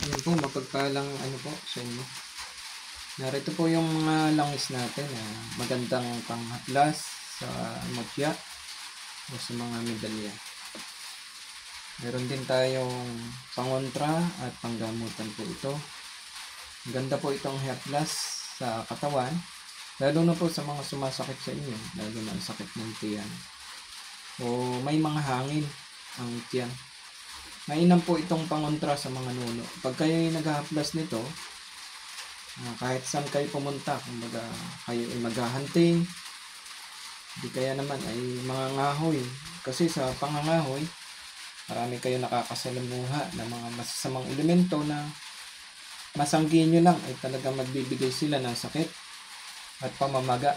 Yun po, mapagpalang ano po sa inyo. Narito po yung mga langis natin. Magandang panghaplas sa mutya o sa mga medalya. Meron din tayong pangontra at panggamutan po ito. Maganda po itong haplas sa katawan. Lalo na po sa mga sumasakit sa inyo. Lalo na ang sakit ng tiyan. O may mga hangin ang tiyan. Mainam po itong pangontra sa mga nuno. Pag kayo naghahaplas nito, kahit saan kayo pumunta, kumbaga kayo ay maghahunting, di kaya naman ay mga ngahoy. Kasi sa pangangahoy, marami kayo nakakasalamuha ng mga masasamang elemento na masanggi nyo lang ay talagang magbibigay sila ng sakit at pamamaga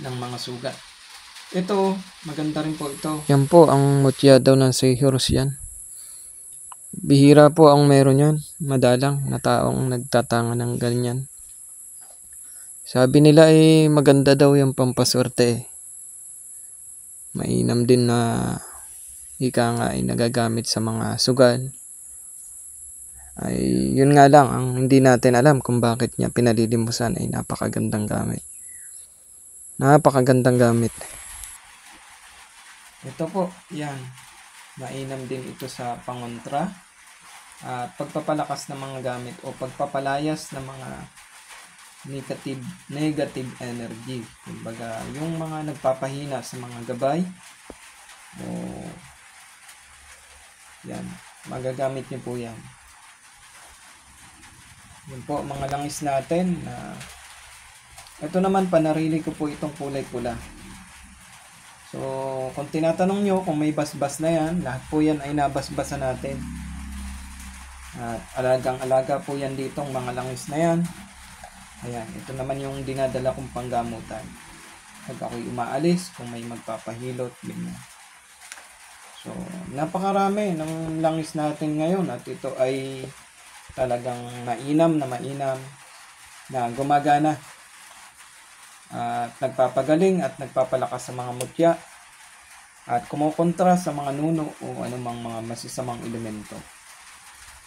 ng mga sugat. Ito, maganda rin po ito. Yan po ang mutya daw ng seahorse yan. Bihira po ang meron yan. Madalang na taong nagtatanga ng ganyan. Sabi nila ay maganda daw yung pampaswerte. Mainam din na ika nga ay nagagamit sa mga sugal. Ay yun nga lang, ang hindi natin alam kung bakit niya pinalilimusan ay napakagandang gamit. Napakagandang gamit. Ito po, yan. Mainam din ito sa pangontra at pagpapalakas ng mga gamit o pagpapalayas ng mga negative energy. Kumbaga, yung mga nagpapahina sa mga gabay o yan, magagamit niyo po yan. Yun po, mga langis natin na ito naman, panarili ko po itong kulay pula. So, kung tinatanong nyo kung may basbas na yan, lahat po yan ay nabasbasan natin. At alagang-alaga po yan ditong mga langis na yan. Ayan, ito naman yung dinadala kong panggamutan. Pag ako'y umaalis, kung may magpapahilot, ganyan. So, napakarami ng langis natin ngayon at ito ay talagang mainam na gumagana. At nagpapagaling at nagpapalakas sa mga mutya at kumukontra sa mga nuno o anumang mga masisamang elemento.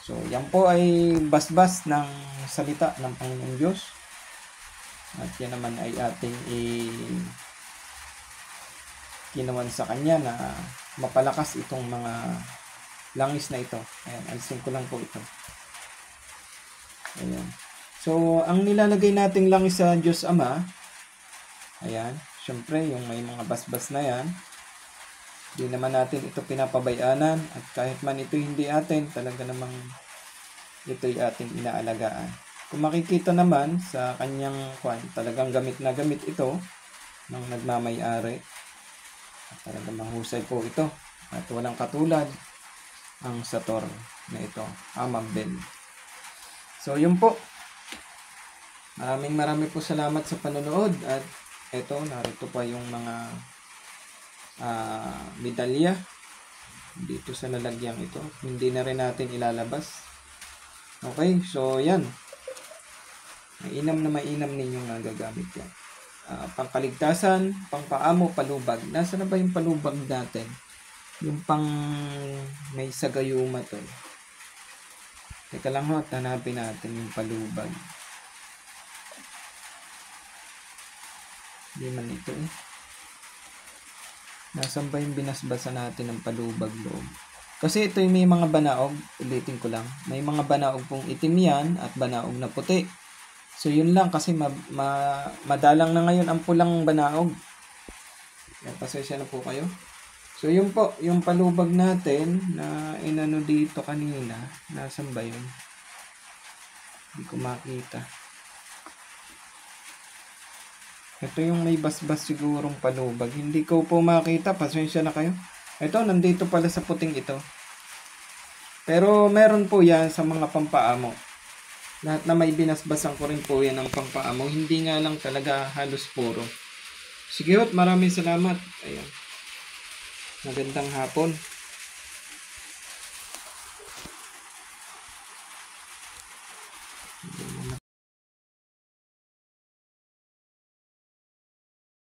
So, yan po ay basbas ng salita ng Panginoong Diyos. At yan naman ay ating kinuwan sa Kanya na mapalakas itong mga langis na ito. Ayan, alisin ko lang po ito. Ayan. So, ang nilalagay nating langis sa Diyos Ama, ayan, syempre yung may mga basbas na yan, hindi naman natin ito pinapabayanan at kahit man ito hindi atin, talaga namang ito'y ating inaalagaan. Kung makikita naman sa kanyang talagang gamit na gamit ito ng nagmamay-ari. At talagang mahusay po ito at walang katulad ang Sator na ito, Amambel. So yun po. Maraming po salamat sa panonood at eto, narito pa yung mga medalya dito sa lalagyan ito. Hindi na rin natin ilalabas. Okay, so yan. Mainam ninyong nagagamit yan. Pangkaligtasan, pangpaamo, palubag. Nasaan na ba yung palubag natin? Yung pang may sagayuma to. Teka lang ho, hanapin natin yung palubag. Hindi man ito eh. Nasaan ba yung binasbasa natin ng palubag loob? Kasi ito yung may mga banaog, ulitin ko lang. May mga banaog pong itim yan at banaog na puti. So yun lang kasi madalang na ngayon ang pulang banaog. Yan, pasensya na po kayo. So yun po, yung palubag natin na inano dito kanina. Nasaan ba yun? Hindi ko makita. Ito yung may basbas sigurong palubag. Hindi ko po makita. Pasensya na kayo. Ito, nandito pala sa puting ito. Pero meron po yan sa mga pampaamo. Lahat na may binasbasan ko rin po yan ng pampaamo. Hindi nga lang talaga halos puro. Sige, maraming salamat. Ayan. Magandang hapon.